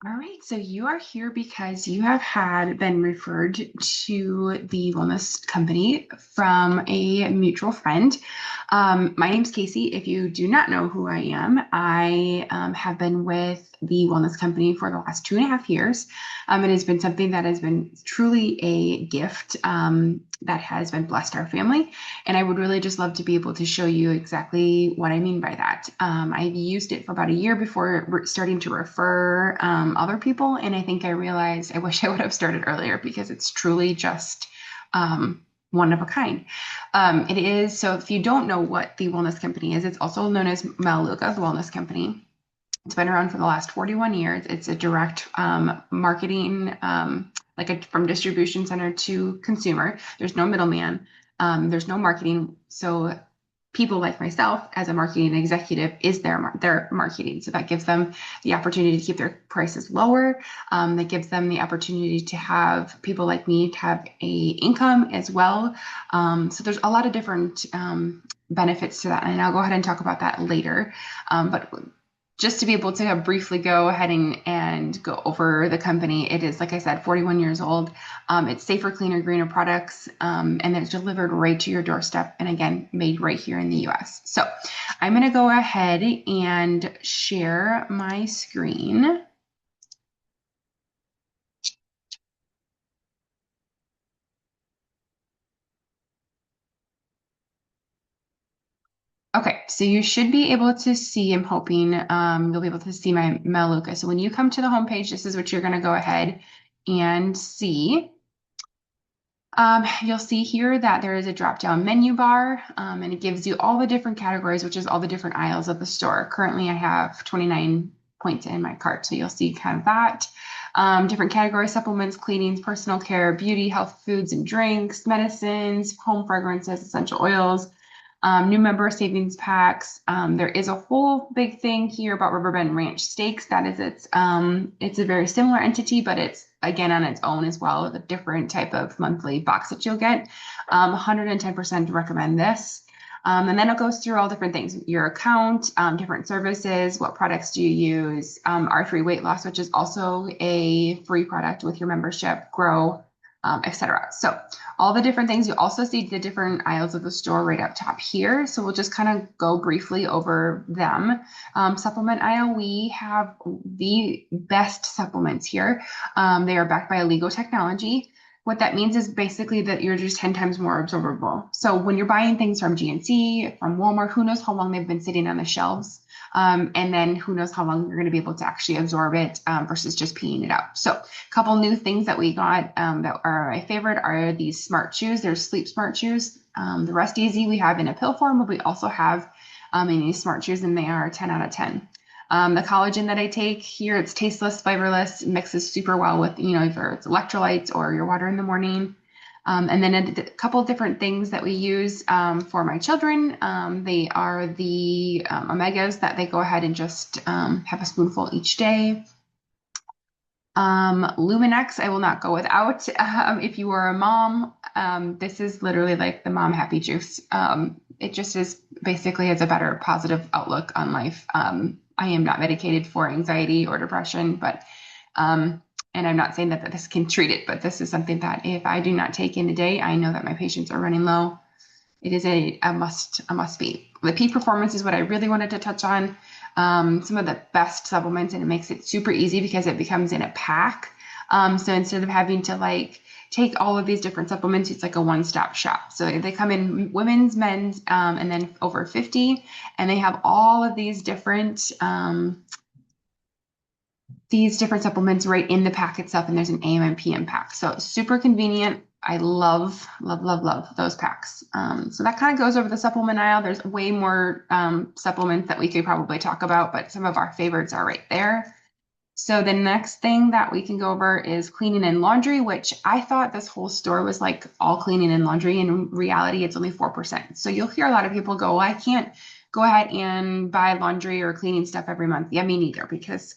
All right, so you are here because you have had been referred to the wellness company from a mutual friend. My name's Casey. If you do not know who I am, I have been with the wellness company for the last 2.5 years. It has been something that has been truly a gift that has been blessed our family. And I would really just love to be able to show you exactly what I mean by that. I've used it for about a year before starting to refer other people. And I think I realized I wish I would have started earlier because it's truly just one of a kind. It is, so if you don't know what the wellness company is, it's also known as Melaleuca, the wellness company. It's been around for the last 41 years. It's a direct marketing, from distribution center to consumer. There's no middleman. There's no marketing. So people like myself as a marketing executive is their marketing. So that gives them the opportunity to keep their prices lower. That gives them the opportunity to have people like me to have a income as well. So there's a lot of different benefits to that. And I'll go ahead and talk about that later. But just to be able to briefly go ahead and go over the company, it is, like I said, 41 years old. It's safer, cleaner, greener products, and then it's delivered right to your doorstep. And again, made right here in the US. So I'm going to go ahead and share my screen. Okay, so you should be able to see, I'm hoping you'll be able to see my Melaleuca. So when you come to the homepage, this is what you're going to go ahead and see. You'll see here that there is a drop-down menu bar, and it gives you all the different categories, which is all the different aisles of the store. Currently, I have 29 points in my cart, so you'll see kind of that. Different categories: supplements, cleanings, personal care, beauty, health, foods and drinks, medicines, home fragrances, essential oils, new member savings packs. There is a whole big thing here about Riverbend Ranch Steaks. That is it's a very similar entity, but it's again on its own as well, the different type of monthly box that you'll get. 110% recommend this. And then it goes through all different things, your account, different services, what products do you use, R3 weight loss, which is also a free product with your membership, grow, etc. So all the different things. You also see the different aisles of the store right up top here. So we'll just kind of go briefly over them. Supplement aisle, we have the best supplements here. They are backed by Alego technology. What that means is basically that you're just 10 times more absorbable. So when you're buying things from GNC, from Walmart, who knows how long they've been sitting on the shelves. And then who knows how long you're going to be able to actually absorb it versus just peeing it out. So a couple new things that we got that are my favorite are these smart chews. There's sleep smart chews. The Rest Easy we have in a pill form, but we also have in these smart chews, and they are 10 out of 10. The collagen that I take here, it's tasteless, flavorless, mixes super well with, either it's electrolytes or your water in the morning. And then a couple of different things that we use for my children. They are the omegas that they go ahead and just have a spoonful each day. Luminex, I will not go without. If you are a mom, this is literally like the mom happy juice. It just is basically has a better positive outlook on life. I am not medicated for anxiety or depression, but and I'm not saying that this can treat it, but this is something that if I do not take in a day, I know that my patients are running low. It is a must be. The peak performance is what I really wanted to touch on. Some of the best supplements, and it makes it super easy because it becomes in a pack. So instead of having to take all of these different supplements, it's like a one-stop shop. So they come in women's, men's, and then over 50, and they have all of these different supplements right in the pack itself, and there's an AM and PM pack. So super convenient. I love, love, love, love those packs. So that kind of goes over the supplement aisle. There's way more supplements that we could probably talk about, but some of our favorites are right there. So the next thing that we can go over is cleaning and laundry, which I thought this whole store was like all cleaning and laundry. In reality, it's only 4%. So you'll hear a lot of people go, well, I can't go ahead and buy laundry or cleaning stuff every month. Yeah, me neither, because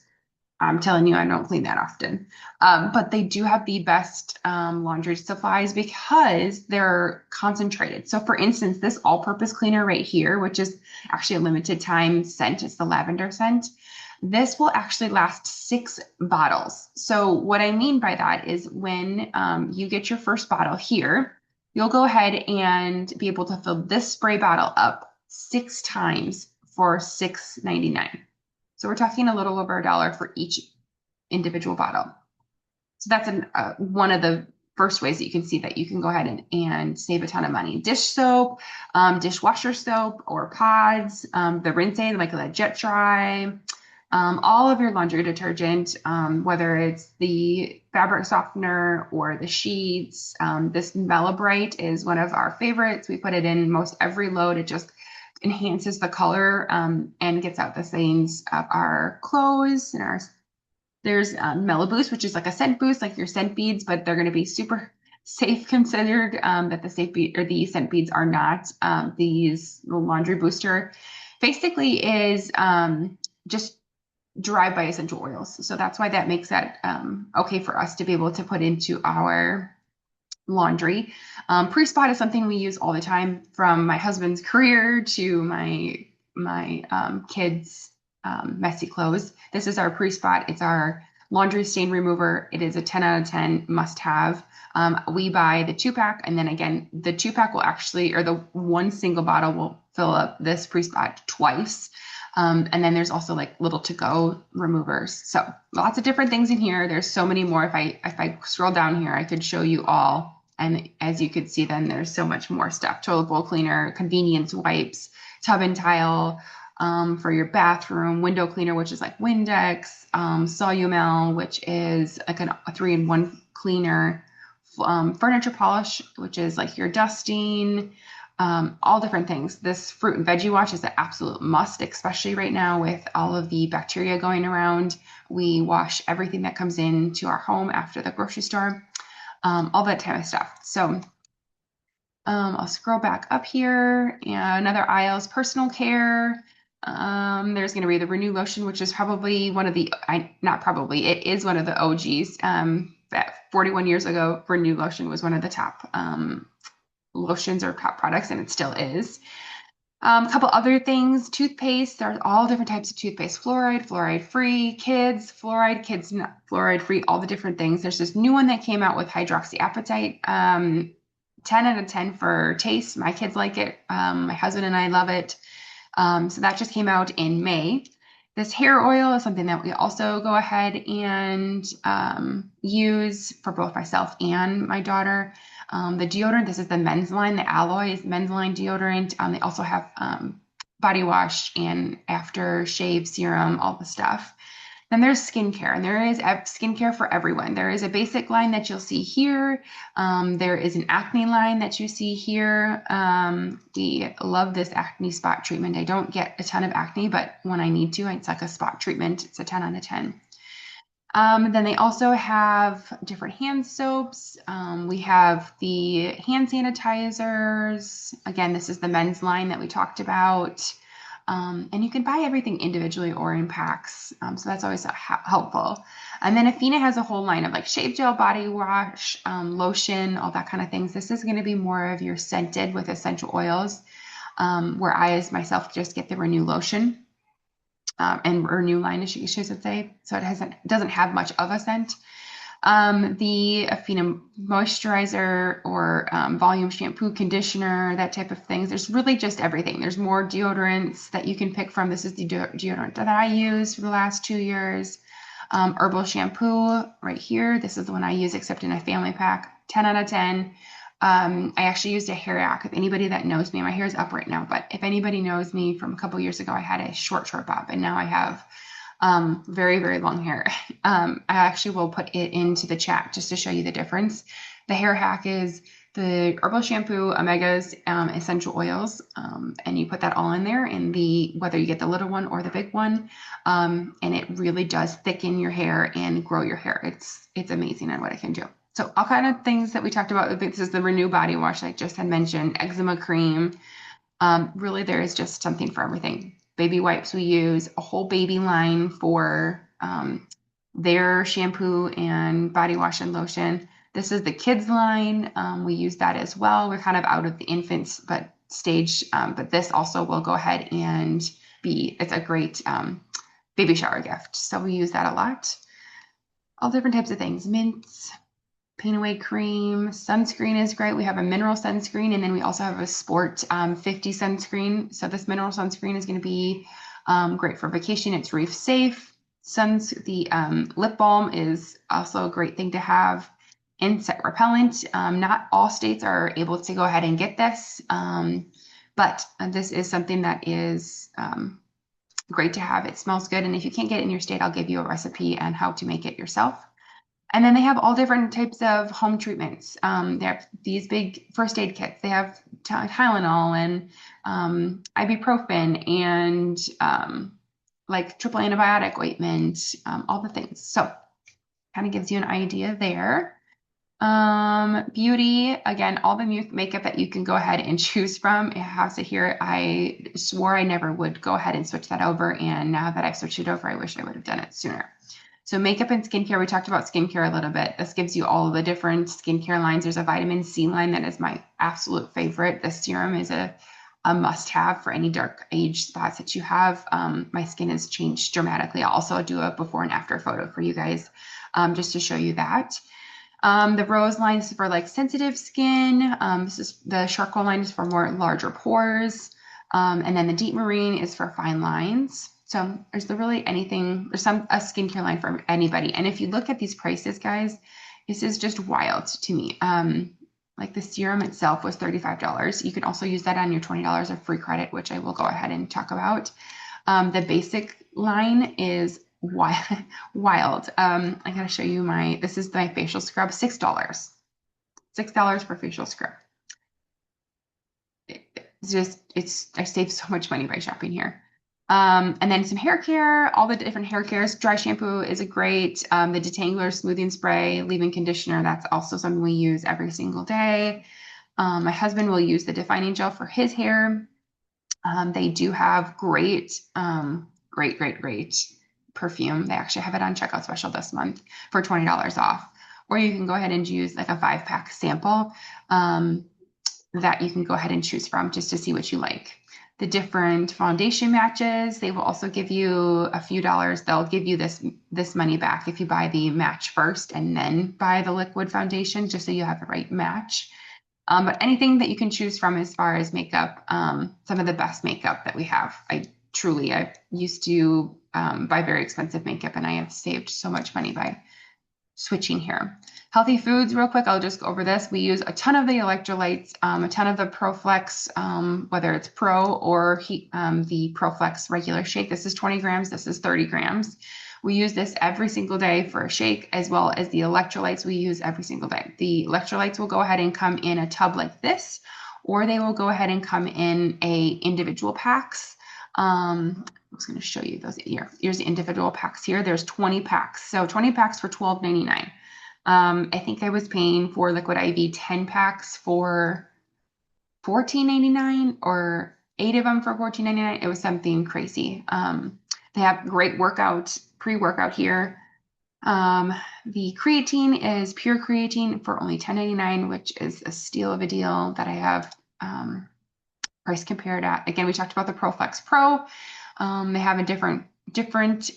I'm telling you, I don't clean that often. But they do have the best laundry supplies because they're concentrated. So, for instance, this all-purpose cleaner right here, which is actually a limited time scent, it's the lavender scent. This will actually last 6 bottles. So, what I mean by that is when you get your first bottle here, you'll go ahead and be able to fill this spray bottle up 6 times for $6.99. So we're talking a little over $1 for each individual bottle. So that's one of the first ways that you can see that you can go ahead and save a ton of money. Dish soap, dishwasher soap or pods, the rinse aid like the Jet Dry, all of your laundry detergent, whether it's the fabric softener or the sheets. This Melibrite is one of our favorites. We put it in most every load. It just enhances the color and gets out the stains of our clothes and our. There's Melaboost, which is like a scent boost, like your scent beads, but they're going to be super safe considered that the safe bead or the scent beads are not. These the laundry booster basically is just derived by essential oils. So that's why that makes that okay for us to be able to put into our laundry. Pre-spot is something we use all the time, from my husband's career to my kids' messy clothes. This is our pre-spot. It's our laundry stain remover. It is a 10 out of 10 must have. We buy the 2-pack, and then again, the 2-pack will actually, or the one single bottle will fill up this pre-spot twice. And then there's also like little to-go removers. So lots of different things in here. There's so many more. If I scroll down here, I could show you all. And as you could see, then there's so much more stuff. Toilet bowl cleaner, convenience wipes, tub and tile for your bathroom, window cleaner, which is like Windex, Solumel, which is like a 3-in-1 cleaner, furniture polish, which is like your dusting, all different things. This fruit and veggie wash is an absolute must, especially right now with all of the bacteria going around. We wash everything that comes into our home after the grocery store, all that type of stuff. So I'll scroll back up here. And another aisle is personal care. There's going to be the Renew lotion, which is probably one of the, not probably, it is one of the OGs. That 41 years ago, Renew lotion was one of the top lotions or top products, and it still is. A couple other things, toothpaste. There's all different types of toothpaste: fluoride, fluoride free, kids not fluoride free, all the different things. There's this new one that came out with hydroxyapatite. 10 out of 10 for taste. My kids like it. My husband and I love it. So that just came out in May. This hair oil is something that we also go ahead and use for both myself and my daughter. The deodorant, this is the men's line, the Alloy is men's line deodorant. They also have body wash and aftershave serum, all the stuff. Then there's skincare, and there is skincare for everyone. There is a basic line that you'll see here. There is an acne line that you see here. We love this acne spot treatment. I don't get a ton of acne, but when I need to, it's like a spot treatment. It's a 10 out of 10. Then they also have different hand soaps. We have the hand sanitizers. Again, this is the men's line that we talked about. And you can buy everything individually or in packs. So that's always helpful. And then Athena has a whole line of like shave gel, body wash, lotion, all that kind of things. This is going to be more of your scented with essential oils, where I, as myself, just get the Renew lotion. And Renew line, I should say. So it doesn't have much of a scent. The Athena moisturizer or volume shampoo, conditioner, that type of things. There's really just everything. There's more deodorants that you can pick from. This is the deodorant that I use for the last 2 years. Herbal shampoo right here. This is the one I use, except in a family pack. 10 out of 10. I actually used a hair hack. If anybody that knows me, my hair is up right now, but if anybody knows me from a couple years ago, I had a short bob, and now I have very, very long hair. I actually will put it into the chat just to show you the difference. The hair hack is the herbal shampoo, omegas, essential oils, and you put that all in there, and whether you get the little one or the big one, and it really does thicken your hair and grow your hair. It's amazing on what it can do. So all kind of things that we talked about. This is the Renew body wash I just had mentioned, eczema cream. Really, there is just something for everything. Baby wipes we use, a whole baby line for their shampoo and body wash and lotion. This is the kids line. We use that as well. We're kind of out of the infants but stage, but this also will go ahead and it's a great baby shower gift. So we use that a lot. All different types of things, mints, paint away cream, sunscreen is great. We have a mineral sunscreen, and then we also have a sport 50 sunscreen. So this mineral sunscreen is going to be great for vacation. It's reef safe. The lip balm is also a great thing to have. Insect repellent. Not all states are able to go ahead and get this, but this is something that is great to have. It smells good, and if you can't get it in your state, I'll give you a recipe on how to make it yourself. And then they have all different types of home treatments. They have these big first aid kits. They have Tylenol and ibuprofen and like triple antibiotic ointment, all the things. So kind of gives you an idea there. Beauty, again, all the makeup that you can go ahead and choose from. It has it here. I swore I never would go ahead and switch that over. And now that I've switched it over, I wish I would have done it sooner. So makeup and skincare, we talked about skincare a little bit. This gives you all of the different skincare lines. There's a vitamin C line that is my absolute favorite. The serum is a must-have for any dark age spots that you have. My skin has changed dramatically. I'll also do a before and after photo for you guys just to show you that. The rose line is for like sensitive skin. This is the charcoal line is for more larger pores. And then the deep marine is for fine lines. So there's really anything, there's a skincare line for anybody. And if you look at these prices, guys, this is just wild to me. Like the serum itself was $35. You can also use that on your $20 of free credit, which I will go ahead and talk about. The basic line is wild. I gotta show you this is my facial scrub, $6. $6 for facial scrub. I saved so much money by shopping here. And then some hair care, all the different hair cares. Dry shampoo is a great, the detangler smoothing spray, leave-in conditioner, that's also something we use every single day. My husband will use the defining gel for his hair. They do have great perfume. They actually have it on checkout special this month for $20 off. Or you can go ahead and use like a 5-pack sample that you can go ahead and choose from just to see what you like. The different foundation matches, they will also give you a few dollars. They'll give you this money back if you buy the match first and then buy the liquid foundation, just so you have the right match. But anything that you can choose from as far as makeup, some of the best makeup that we have. I used to buy very expensive makeup, and I have saved so much money by switching here. Healthy foods, real quick, I'll just go over this. We use a ton of the electrolytes, a ton of the ProFlex, whether it's Pro or the ProFlex regular shake. This is 20 grams, this is 30 grams. We use this every single day for a shake, as well as the electrolytes we use every single day. The electrolytes will go ahead and come in a tub like this, or they will go ahead and come in individual packs. I was going to show you those here. Here's the individual packs here. There's 20 packs. So 20 packs for $12.99. I think I was paying for Liquid IV 10 packs for $14.99 or 8 of them for $14.99. It was something crazy. They have great pre-workout here. The creatine is pure creatine for only $10.99, which is a steal of a deal that I have price compared at. Again, we talked about the ProFlex Pro. They have a different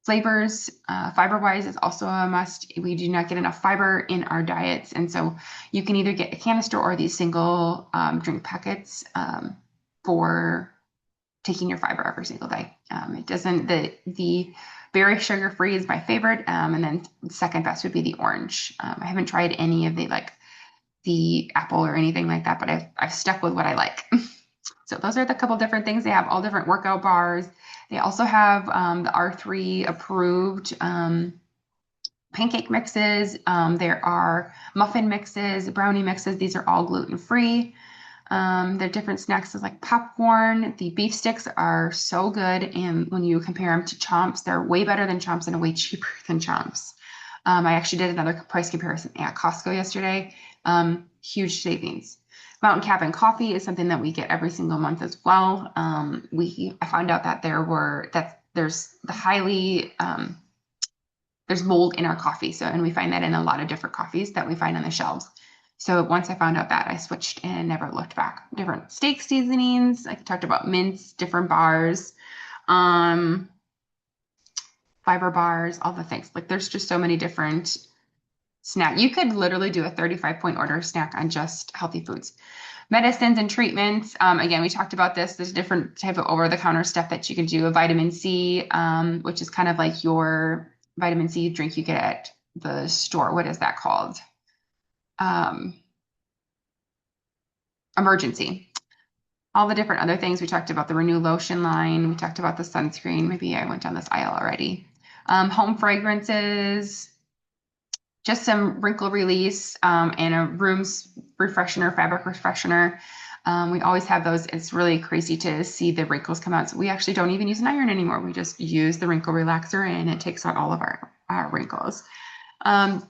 flavors. Fiber-wise is also a must. We do not get enough fiber in our diets, and so you can either get a canister or these single drink packets for taking your fiber every single day. It doesn't, the berry sugar-free is my favorite, and then second best would be the orange. I haven't tried any of the apple or anything like that, but I've stuck with what I like. So those are the couple different things. They have all different workout bars. They also have the R3 approved pancake mixes. There are muffin mixes, brownie mixes. These are all gluten-free. There are different snacks like popcorn. The beef sticks are so good, and when you compare them to Chomps, they're way better than Chomps and way cheaper than Chomps. I actually did another price comparison at Costco yesterday. Huge savings. Mountain Cabin coffee is something that we get every single month as well. I found out that there's the highly there's mold in our coffee. So, and we find that in a lot of different coffees that we find on the shelves. So once I found out that, I switched and never looked back. Different steak seasonings. I talked about mints, different bars, fiber bars, all the things. Like there's just so many different snack. You could literally do a 35-point order snack on just healthy foods. Medicines and treatments. Again, we talked about this. There's different type of over-the-counter stuff that you can do. A vitamin C, which is kind of like your vitamin C drink you get at the store. What is that called? Emergency. All the different other things. We talked about the Renew lotion line. We talked about the sunscreen. Maybe I went down this aisle already. Home fragrances, just some wrinkle release, and a room's refreshener, fabric refreshener. We always have those. It's really crazy to see the wrinkles come out. So we actually don't even use an iron anymore. We just use the wrinkle relaxer and it takes out all of our wrinkles.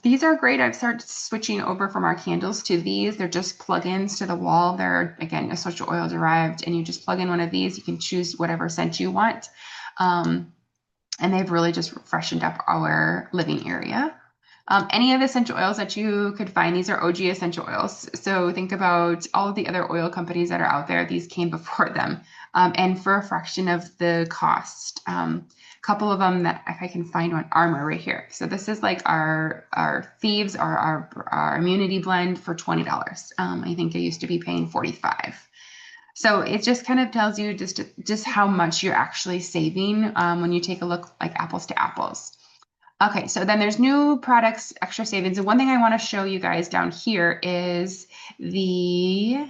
These are great. I've started switching over from our candles to these. They're just plug-ins to the wall. They're, again, essential oil derived, and you just plug in one of these. You can choose whatever scent you want. And they've really just freshened up our living area. Any of the essential oils that you could find, these are OG essential oils. So think about all of the other oil companies that are out there. These came before them, and for a fraction of the cost. Couple of them that, if I can find one, Armor right here. So this is like our Thieves or our immunity blend for $20. I think I used to be paying $45. So it just kind of tells you just how much you're actually saving when you take a look like apples to apples. Okay, so then there's new products, extra savings. And one thing I want to show you guys down here is the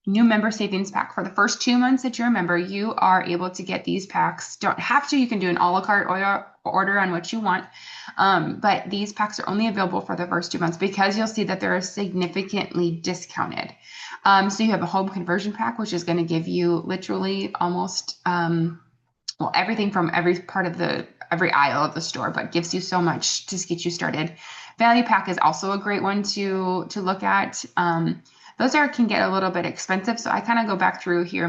new member savings pack. For the first 2 months that you're a member, you are able to get these packs. Don't have to, you can do an a la carte order on what you want. But these packs are only available for the first 2 months because you'll see that they're significantly discounted. So you have a home conversion pack, which is going to give you literally almost, well, everything from every aisle of the store, but gives you so much to get you started. Value pack is also a great one to look at. Those can get a little bit expensive, so I kind of go back through here.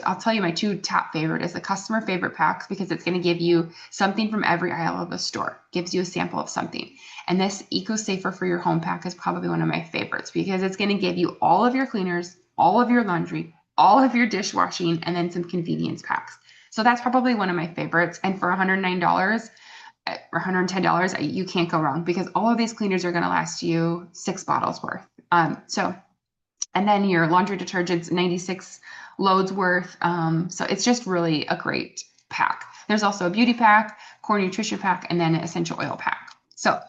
I'll tell you my two top favorite is the customer favorite packs, because it's going to give you something from every aisle of the store. Gives you a sample of something. And this Eco Safer for Your Home pack is probably one of my favorites because it's going to give you all of your cleaners, all of your laundry, all of your dishwashing, and then some convenience packs. So that's probably one of my favorites. And for $109 or $110, you can't go wrong because all of these cleaners are going to last you 6 bottles worth. And then your laundry detergents, 96 loads worth. So it's just really a great pack. There's also a beauty pack, core nutrition pack, and then an essential oil pack. So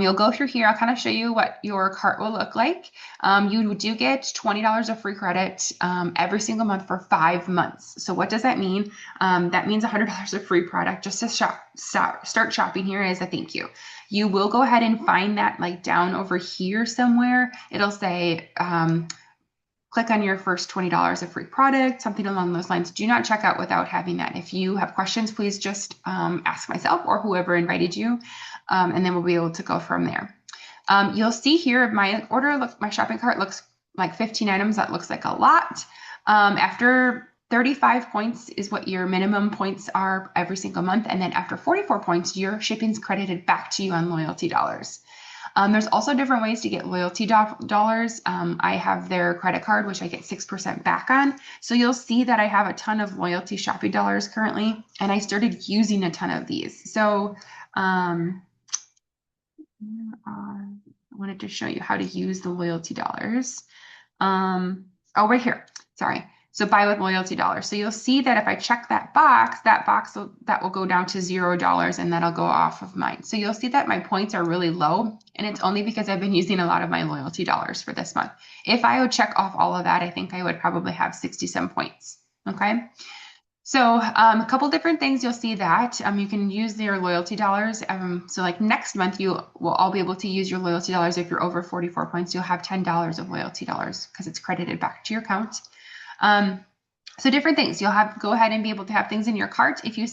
you'll go through here. I'll kind of show you what your cart will look like. You do get $20 of free credit every single month for 5 months. So what does that mean? That means $100 of free product just to start shopping here as a thank you. You will go ahead and find that like down over here somewhere. It'll say, click on your first $20 of free product, something along those lines. Do not check out without having that. If you have questions, please just ask myself or whoever invited you, and then we'll be able to go from there. You'll see here my shopping cart looks like 15 items. That looks like a lot. After 35 points is what your minimum points are every single month. And then after 44 points, your shipping's credited back to you on loyalty dollars. There's also different ways to get loyalty dollars. I have their credit card, which I get 6% back on. So you'll see that I have a ton of loyalty shopping dollars currently, and I started using a ton of these. So I wanted to show you how to use the loyalty dollars. Oh, right here. Sorry. So buy with loyalty dollars. So you'll see that if I check that box will go down to $0 and that'll go off of mine. So you'll see that my points are really low, and it's only because I've been using a lot of my loyalty dollars for this month. If I would check off all of that, I think I would probably have 60-some points. Okay. So a couple different things you'll see that you can use your loyalty dollars. So like next month, you will all be able to use your loyalty dollars. If you're over 44 points, you'll have $10 of loyalty dollars because it's credited back to your account. So different things. You'll go ahead and be able to have things in your cart. If you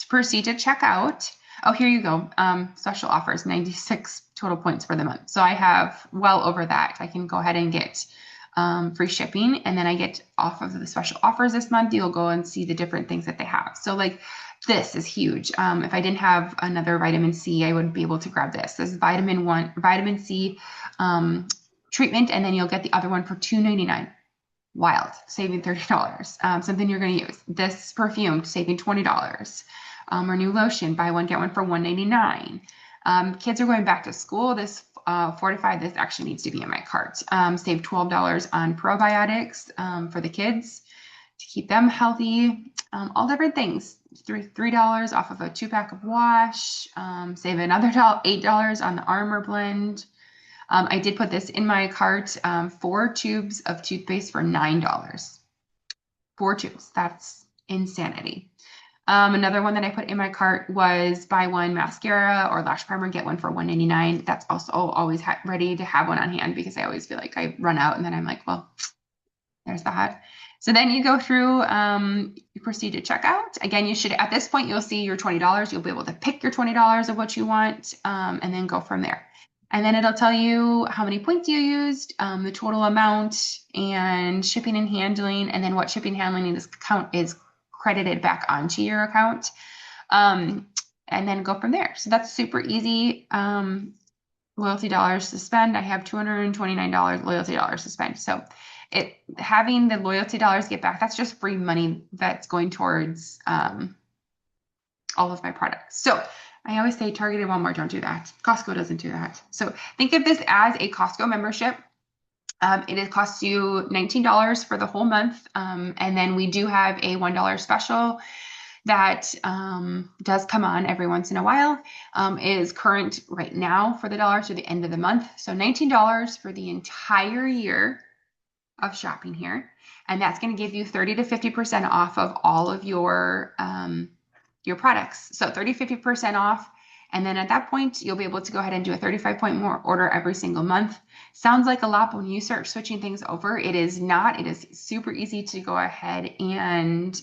proceed to check out, oh, here you go. Special offers, 96 total points for the month. So I have well over that. I can go ahead and get free shipping, and then I get off of the special offers this month. You'll go and see the different things that they have. So like This is huge. If I didn't have another vitamin C, I would be able to grab this. This is vitamin C treatment, and then you'll get the other one for $2.99. Wild, saving $30. Something you're going to use. This perfume, saving $20. Or new lotion, buy one, get one for $1.99. Kids are going back to school. This Fortify, this actually needs to be in my cart. Save $12 on probiotics for the kids to keep them healthy. All different things. $3 off of a 2-pack of wash. Save another $8 on the Armor Blend. I did put this in my cart, 4 tubes of toothpaste for $9. 4 tubes. That's insanity. Another one that I put in my cart was buy one mascara or lash primer, get one for $1.99. That's also always ready to have one on hand because I always feel like I run out and then I'm like, well, there's that. So then you go through, you proceed to checkout. Again, you should, at this point, you'll see your $20. You'll be able to pick your $20 of what you want and then go from there. And then it'll tell you how many points you used, the total amount, and shipping and handling, and then what shipping and handling in this account is credited back onto your account, and then go from there. So that's super easy. Loyalty dollars to spend. I have $229 loyalty dollars to spend. So having the loyalty dollars get back, that's just free money that's going towards all of my products. So I always say Target and Walmart don't do that. Costco doesn't do that. So think of this as a Costco membership. It costs you $19 for the whole month. And then we do have a $1 special that does come on every once in a while. It is current right now for the dollar to the end of the month. So $19 for the entire year of shopping here. And that's going to give you 30 to 50% off of all of your products. So 30, 50% off. And then at that point, you'll be able to go ahead and do a 35-point more order every single month. Sounds like a lot, but when you start switching things over, it is not. It is super easy to go ahead and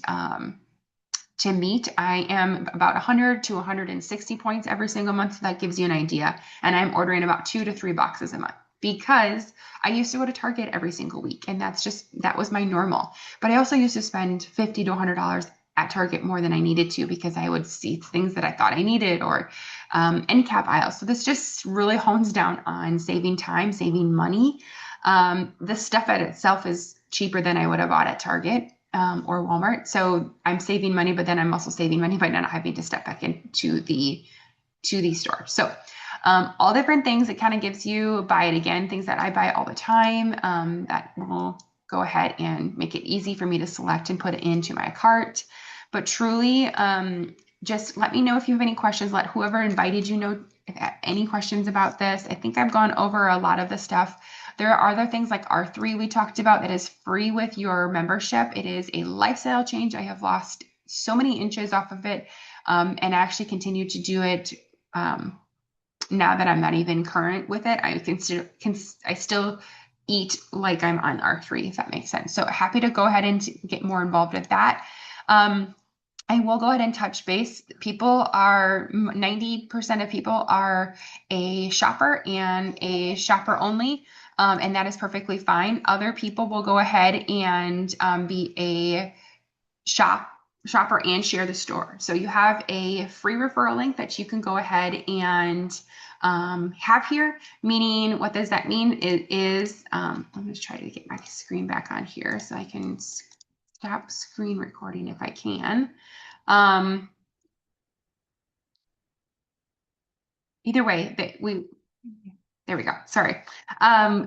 to meet. I am about 100 to 160 points every single month. So that gives you an idea. And I'm ordering about 2 to 3 boxes a month because I used to go to Target every single week. And that was my normal. But I also used to spend $50 to $100 at Target more than I needed to because I would see things that I thought I needed or end cap aisles. So this just really hones down on saving time, saving money. The stuff at itself is cheaper than I would have bought at Target or Walmart. So I'm saving money, but then I'm also saving money by not having to step back into the store. So all different things. It kind of gives you buy it again, things that I buy all the time that will go ahead and make it easy for me to select and put it into my cart. But truly, just let me know if you have any questions. Let whoever invited you know if you have any questions about this. I think I've gone over a lot of the stuff. There are other things like R3 we talked about that is free with your membership. It is a lifestyle change. I have lost so many inches off of it and I actually continue to do it now that I'm not even current with it. I still eat like I'm on R3, if that makes sense. So happy to go ahead and get more involved with that. I will go ahead and touch base. 90% of people are a shopper and a shopper only, and that is perfectly fine. Other people will go ahead and be a shopper and share the store. So you have a free referral link that you can go ahead and have here, meaning what does that mean? It is, I'm going to try to get my screen back on here so I can stop screen recording if I can. Either way, there we go. Sorry.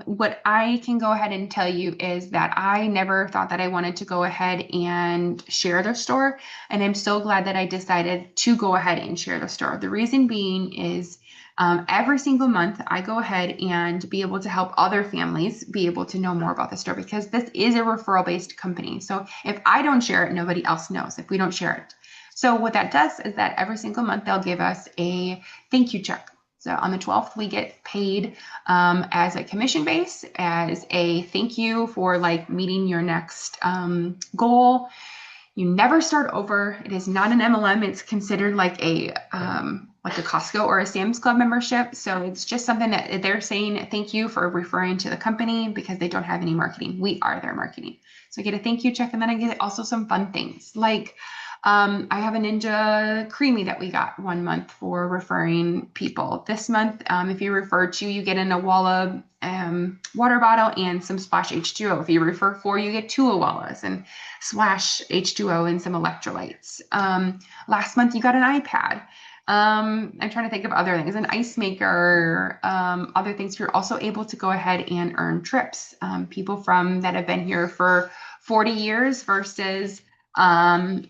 What I can go ahead and tell you is that I never thought that I wanted to go ahead and share the store. And I'm so glad that I decided to go ahead and share the store. The reason being is every single month I go ahead and be able to help other families be able to know more about the store because this is a referral based company. So if I don't share it, nobody else knows if we don't share it. So what that does is that every single month they'll give us a thank you check. So on the 12th, we get paid as a commission base, as a thank you for like meeting your next goal. You never start over. It is not an MLM. It's considered like a Costco or a Sam's Club membership. So it's just something that they're saying thank you for referring to the company because they don't have any marketing. We are their marketing. So I get a thank you check, and then I get also some fun things like I have a Ninja Creamy that we got 1 month for referring people. This month, if you refer two, you get an Awala water bottle and some Splash H2O. If you refer four, you get two Awalas and Splash H2O and some electrolytes. Last month, you got an iPad. I'm trying to think of other things, an ice maker, other things. You're also able to go ahead and earn trips. People from that have been here for 40 years versus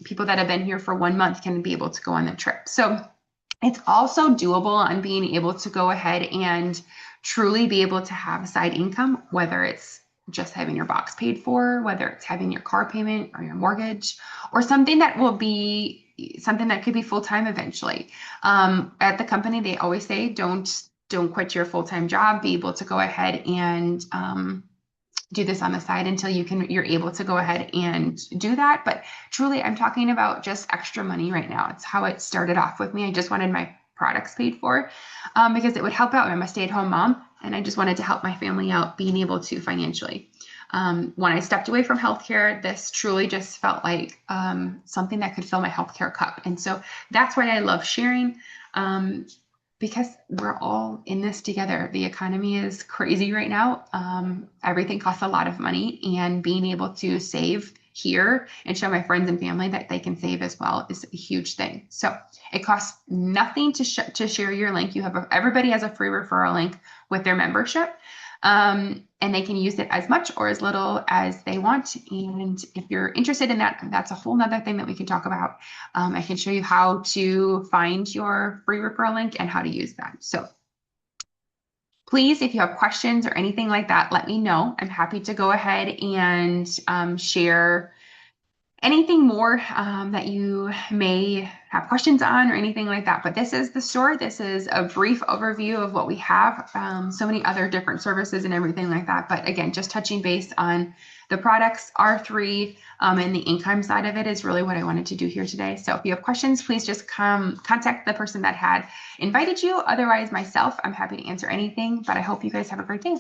people that have been here for 1 month can be able to go on the trip. So it's also doable on being able to go ahead and truly be able to have a side income, whether it's just having your box paid for, whether it's having your car payment or your mortgage, or something that will be something that could be full-time eventually. At the company, they always say, don't quit your full-time job, be able to go ahead and do this on the side until you're able to go ahead and do that. But truly, I'm talking about just extra money right now. It's how it started off with me. I just wanted my products paid for because it would help out. I'm a stay-at-home mom, and I just wanted to help my family out being able to financially. When I stepped away from healthcare, this truly just felt like something that could fill my healthcare cup. And so that's why I love sharing. Because we're all in this together. The economy is crazy right now. Everything costs a lot of money, and being able to save here and show my friends and family that they can save as well is a huge thing. So it costs nothing to share your link. Everybody has a free referral link with their membership. And they can use it as much or as little as they want. And if you're interested in that, that's a whole nother thing that we can talk about. I can show you how to find your free referral link and how to use that. So please, if you have questions or anything like that, let me know. I'm happy to go ahead and share anything more that you may have questions on or anything like that. But this is the store. This is a brief overview of what we have. So many other different services and everything like that. But again, just touching base on the products, R3, and the income side of it is really what I wanted to do here today. So if you have questions, please just contact the person that had invited you. Otherwise, myself, I'm happy to answer anything. But I hope you guys have a great day.